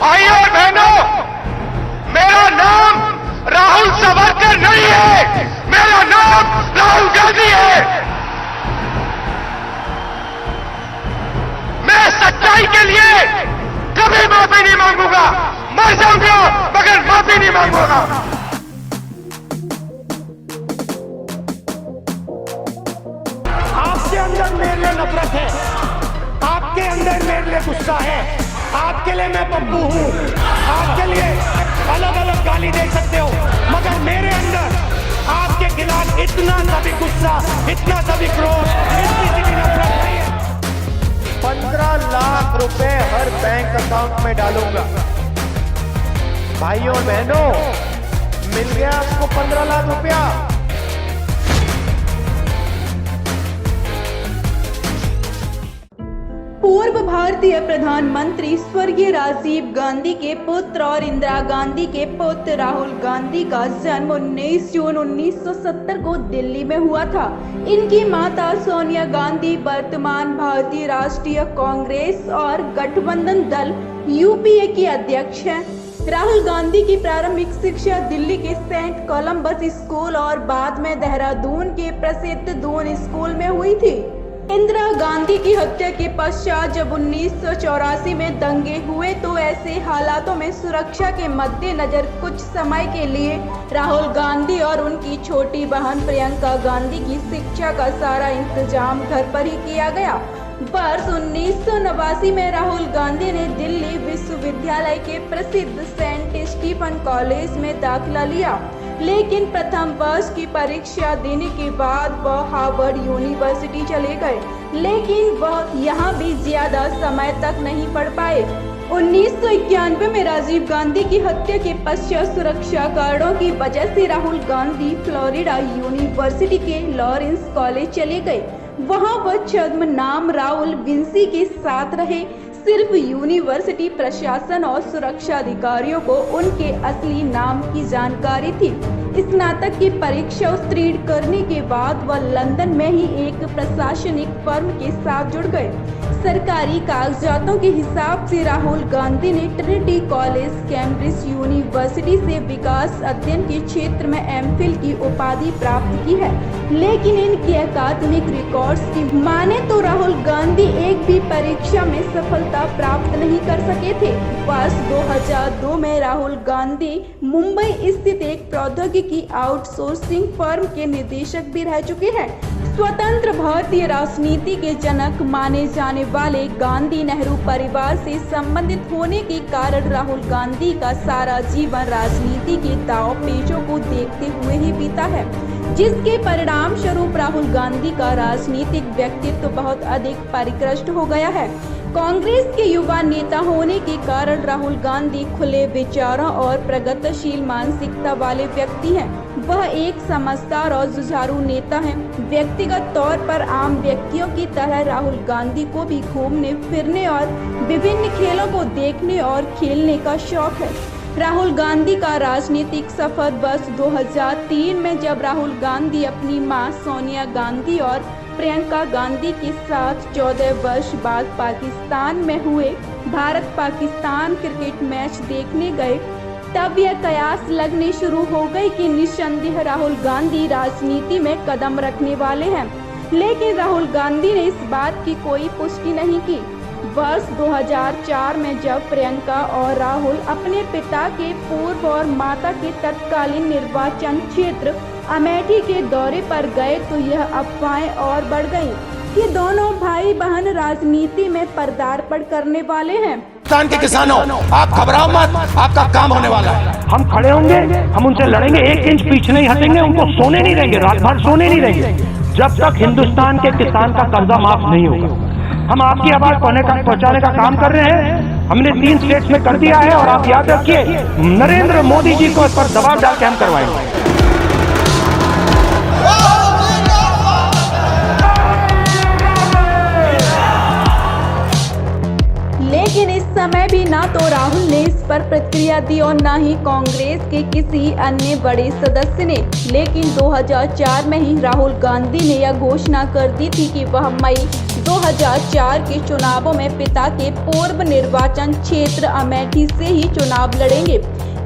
भाइयों और बहनों, मेरा नाम राहुल सावरकर नहीं है, मेरा नाम राहुल गांधी है। मैं सच्चाई के लिए कभी माफी नहीं मांगूंगा, मर जाऊंगा मगर माफी नहीं मांगूंगा। आपके अंदर मेरे लिए नफरत है, आपके अंदर मेरे लिए गुस्सा है, आपके लिए मैं पप्पू हूँ, आपके लिए अलग अलग गाली दे सकते हो, मगर मेरे अंदर आपके खिलाफ इतना सा भी गुस्सा, इतना सा भी क्रोध, इतनी सी भी नफरत नहीं है। 15 लाख रुपए हर बैंक अकाउंट में डालूंगा। भाइयों बहनों, मिल गया आपको 15 लाख रुपया। पूर्व भारतीय प्रधानमंत्री स्वर्गीय राजीव गांधी के पुत्र और इंदिरा गांधी के पुत्र राहुल गांधी का जन्म 19 जून 1970 को दिल्ली में हुआ था। इनकी माता सोनिया गांधी वर्तमान भारतीय राष्ट्रीय कांग्रेस और गठबंधन दल यूपीए की अध्यक्ष हैं। राहुल गांधी की प्रारंभिक शिक्षा दिल्ली के सेंट कोलंबस स्कूल और बाद में देहरादून के प्रसिद्ध दून स्कूल में हुई थी। इंदिरा गांधी की हत्या के पश्चात जब 1984 में दंगे हुए तो ऐसे हालातों में सुरक्षा के मद्देनजर कुछ समय के लिए राहुल गांधी और उनकी छोटी बहन प्रियंका गांधी की शिक्षा का सारा इंतजाम घर पर ही किया गया। वर्ष 1989 में राहुल गांधी ने दिल्ली विश्वविद्यालय के प्रसिद्ध सेंट स्टीफन कॉलेज में दाखिला लिया, लेकिन प्रथम वर्ष की परीक्षा देने के बाद वह हार्वर्ड यूनिवर्सिटी चले गए, लेकिन वह यहाँ भी ज्यादा समय तक नहीं पढ़ पाए। 1991 में राजीव गांधी की हत्या के पश्चात सुरक्षा कारणों की वजह से राहुल गांधी फ्लोरिडा यूनिवर्सिटी के लॉरेंस कॉलेज चले गए। वहां वह छद्म नाम राहुल विंसी के साथ रहे। सिर्फ यूनिवर्सिटी प्रशासन और सुरक्षा अधिकारियों को उनके असली नाम की जानकारी थी। स्नातक की परीक्षा उत्तीर्ण करने के बाद वह लंदन में ही एक प्रशासनिक फर्म के साथ जुड़ गए। सरकारी कागजातों के हिसाब से राहुल गांधी ने ट्रिनिटी कॉलेज कैम्ब्रिज यूनिवर्सिटी से विकास अध्ययन के क्षेत्र में एमफिल की उपाधि प्राप्त की है, लेकिन इनके अकादमिक रिकॉर्ड्स की माने तो राहुल गांधी एक भी परीक्षा में सफलता प्राप्त नहीं कर सके थे। वर्ष 2002 में राहुल गांधी मुंबई स्थित एक प्रौद्योगिकी आउटसोर्सिंग फर्म के निदेशक भी रह चुके हैं। स्वतंत्र भारतीय राजनीति के जनक माने जाने वाले गांधी नेहरू परिवार से संबंधित होने के कारण राहुल गांधी का सारा जीवन राजनीति के दांव पेचों को देखते हुए ही बीता है, जिसके परिणाम स्वरूप राहुल गांधी का राजनीतिक व्यक्तित्व बहुत अधिक परिष्कृत हो गया है। कांग्रेस के युवा नेता होने के कारण राहुल गांधी खुले विचारों और प्रगतिशील मानसिकता वाले व्यक्ति हैं। वह एक समझदार और जुझारू नेता हैं। व्यक्तिगत तौर पर आम व्यक्तियों की तरह राहुल गांधी को भी घूमने फिरने और विभिन्न खेलों को देखने और खेलने का शौक है। राहुल गांधी का राजनीतिक सफर वर्ष 2003 में जब राहुल गांधी अपनी मां सोनिया गांधी और प्रियंका गांधी के साथ 14 वर्ष बाद पाकिस्तान में हुए भारत पाकिस्तान क्रिकेट मैच देखने गए, तब यह कयास लगने शुरू हो गई कि निस्संदेह राहुल गांधी राजनीति में कदम रखने वाले हैं, लेकिन राहुल गांधी ने इस बात की कोई पुष्टि नहीं की। वर्ष 2004 में जब प्रियंका और राहुल अपने पिता के पूर्व और माता के तत्कालीन निर्वाचन क्षेत्र अमेठी के दौरे पर गए तो यह अफवाहें और बढ़ गईं कि दोनों भाई बहन राजनीति में पदार्पण करने वाले हैं। हिंदुस्तान के किसानों, आप घबराओ मत, आपका काम होने वाला है। हम खड़े होंगे, हम उनसे लड़ेंगे, 1 इंच पीछे नहीं हटेंगे, उनको सोने नहीं देंगे, रात भर सोने नहीं देंगे, जब तक हिंदुस्तान के किसान का कर्जा माफ नहीं होगा। हम आपकी आवाज पहुंचाने का काम कर रहे हैं। हमने 3 स्टेट्स में कर दिया है और आप याद रखिए, नरेंद्र मोदी जी को इस पर दबाव डाल के हम करवाएंगे। लेकिन इस समय भी ना तो राहुल ने इस पर प्रतिक्रिया दी और न ही कांग्रेस के किसी अन्य बड़े सदस्य ने। लेकिन 2004 में ही राहुल गांधी ने यह घोषणा कर दी थी कि वह मई 2004 के चुनावों में पिता के पूर्व निर्वाचन क्षेत्र अमेठी से ही चुनाव लड़ेंगे।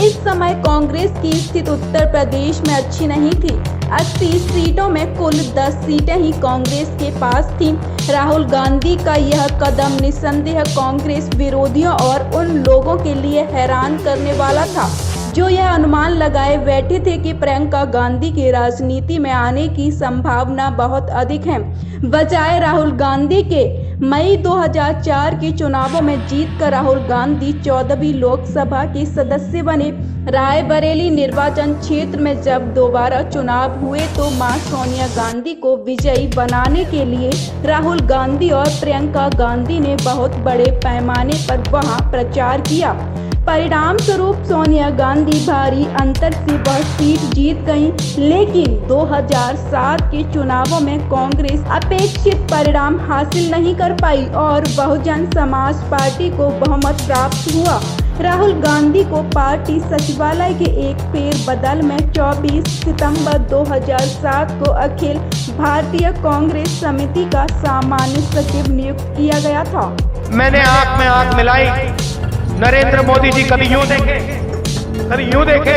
इस समय कांग्रेस की स्थिति उत्तर प्रदेश में अच्छी नहीं थी। 80 सीटों में कुल 10 सीटें ही कांग्रेस के पास थीं। राहुल गांधी का यह कदम निस्संदेह कांग्रेस विरोधियों और उन लोगों के लिए हैरान करने वाला था जो यह अनुमान लगाए बैठे थे कि प्रियंका गांधी के राजनीति में आने की संभावना बहुत अधिक है। बजाय राहुल गांधी के मई 2004 के चुनावों में जीतकर राहुल गांधी 14वीं लोकसभा के सदस्य बने। रायबरेली निर्वाचन क्षेत्र में जब दोबारा चुनाव हुए तो मां सोनिया गांधी को विजयी बनाने के लिए राहुल गांधी और प्रियंका गांधी ने बहुत बड़े पैमाने पर वहां प्रचार किया। परिणाम स्वरूप सोनिया गांधी भारी अंतर से वह सीट जीत गईं, लेकिन 2007 के चुनावों में कांग्रेस अपेक्षित परिणाम हासिल नहीं कर पाई और बहुजन समाज पार्टी को बहुमत प्राप्त हुआ। राहुल गांधी को पार्टी सचिवालय के एक फेरबदल में 24 सितंबर 2007 को अखिल भारतीय कांग्रेस समिति का सामान्य सचिव नियुक्त किया गया था। मैंने आंख में आंख मिलाई। नरेंद्र मोदी जी कभी यूं देखे, कभी यूं देखे,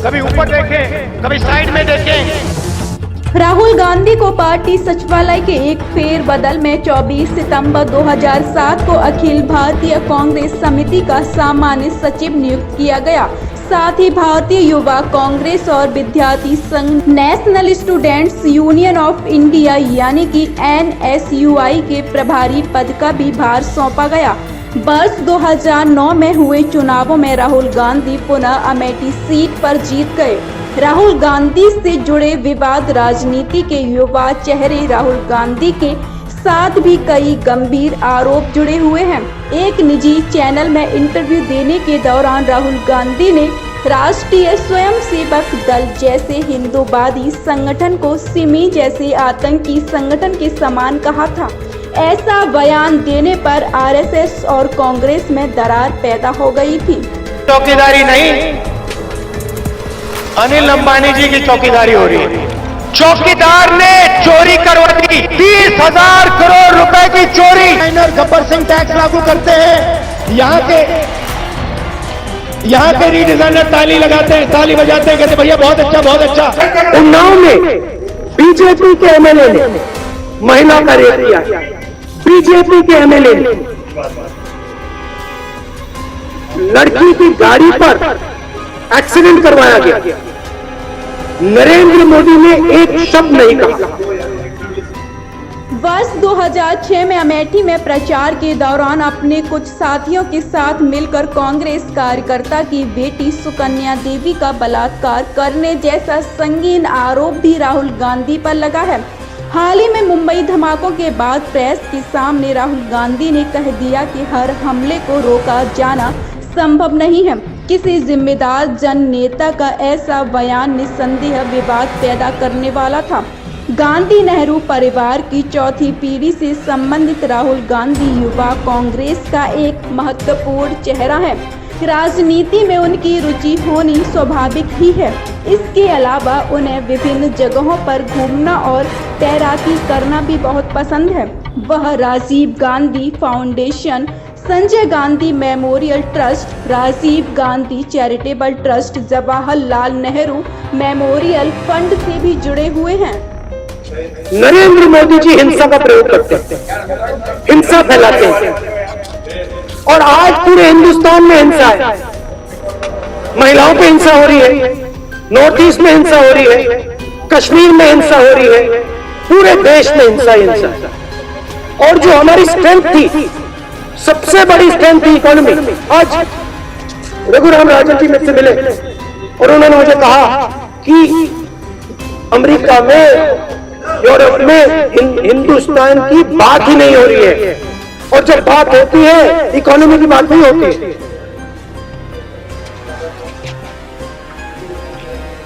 कभी ऊपर देखे, कभी साइड में देखे। राहुल गांधी को पार्टी सचिवालय के एक फेरबदल में 24 सितंबर 2007 को अखिल भारतीय कांग्रेस समिति का सामान्य सचिव नियुक्त किया गया। साथ ही भारतीय युवा कांग्रेस और विद्यार्थी संघ national students union of India यानी कि NSUI के प्रभारी पद का भी भार सौंपा गया। वर्ष 2009 में हुए चुनावों में राहुल गांधी पुनः अमेठी सीट पर जीत गए। राहुल गांधी से जुड़े विवाद राजनीति के युवा चेहरे राहुल गांधी के साथ भी कई गंभीर आरोप जुड़े हुए हैं। एक निजी चैनल में इंटरव्यू देने के दौरान राहुल गांधी ने राष्ट्रीय स्वयंसेवक दल जैसे हिंदूवादी संगठन को सिमी जैसे आतंकी संगठन के समान कहा था। ऐसा बयान देने पर आरएसएस और कांग्रेस में दरार पैदा हो गई थी। चौकीदारी नहीं, अनिल अंबानी जी की चौकीदारी हो रही है। चौकीदार ने चोरी करवा दी, 20,000 करोड़ रुपए की चोरी। माइनर गब्बर सिंह टैक्स लागू करते हैं। यहाँ के रीडिजाइनर ताली लगाते हैं, ताली बजाते हैं, कहते भैया बहुत अच्छा, बहुत अच्छा। उन्नाव में बीजेपी के एमएलए ने महिला का रेप किया। बीजेपी के एमएलए ने लड़की की गाड़ी पर एक्सीडेंट करवाया गया। नरेंद्र मोदी ने एक शब्द नहीं कहा। वर्ष 2006 में अमेठी में प्रचार के दौरान अपने कुछ साथियों के साथ मिलकर कांग्रेस कार्यकर्ता की बेटी सुकन्या देवी का बलात्कार करने जैसा संगीन आरोप भी राहुल गांधी पर लगा है। हाल ही में मुंबई धमाकों के बाद प्रेस के सामने राहुल गांधी ने कह दिया कि हर हमले को रोका जाना संभव नहीं है। किसी जिम्मेदार जन नेता का ऐसा बयान निस्संदेह विवाद पैदा करने वाला था। गांधी नेहरू परिवार की चौथी पीढ़ी से संबंधित राहुल गांधी युवा कांग्रेस का एक महत्वपूर्ण चेहरा है। राजनीति में उनकी रुचि होनी स्वाभाविक ही है। इसके अलावा उन्हें विभिन्न जगहों पर घूमना और तैराकी करना भी बहुत पसंद है। वह Rajiv Gandhi foundation, Sanjay Gandhi memorial trust, Rajiv Gandhi charitable trust, Jawaharlal Nehru memorial fund से भी जुड़े हुए हैं। नरेंद्र मोदी जी हिंसा का प्रयोग करते हैं, हिंसा फैलाते हैं और आज पूरे हिंदुस्तान में हिंसा है। महिलाओं पे हिंसा हो रही है, नॉर्थ ईस्ट में हिंसा हो रही है, कश्मीर में हिंसा हो रही है, पूरे देश में हिंसा ही हिंसा है। और जो हमारी स्ट्रेंथ थी, सबसे बड़ी स्ट्रेंथ थी इकोनॉमी। आज रघुराम राजन जी मुझसे मिले और उन्होंने मुझे कहा कि अमेरिका में, यूरोप में हिंदुस्तान की बात ही नहीं हो रही है, और जब बात होती है इकोनॉमी की बात नहीं होती है।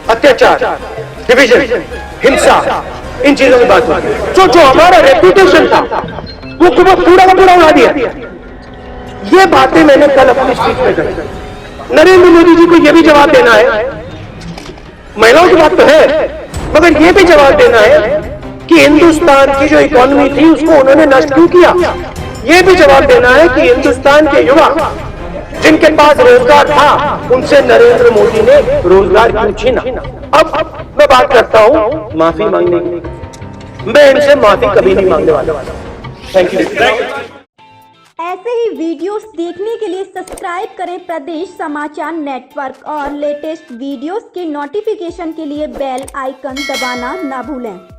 अत्याचार, डिवीजन, हिंसा, इन चीजों की बात होती है। जो हमारा रेपुटेशन था वो पूरा का पूरा उड़ा दिया। ये बातें मैंने कल अपनी स्पीच में कही। नरेंद्र मोदी जी को यह भी जवाब देना है, महिलाओं की बात तो है, मगर यह भी जवाब देना है कि हिंदुस्तान की जो इकोनॉमी थी उसको उन्होंने नष्ट क्यों किया? ये भी जवाब देना है कि हिंदुस्तान के युवा जिनके पास रोजगार था उनसे नरेंद्र मोदी ने रोजगार क्यों छीना? अब मैं बात करता हूं माफी मांगने की। मैं इनसे माफी कभी नहीं मांगने वाला। Thank you. ऐसे ही वीडियोस देखने के लिए सब्सक्राइब करें प्रदेश समाचार नेटवर्क और लेटेस्ट वीडियोस के नोटिफिकेशन के लिए बेल आइकन दबाना ना भूलें।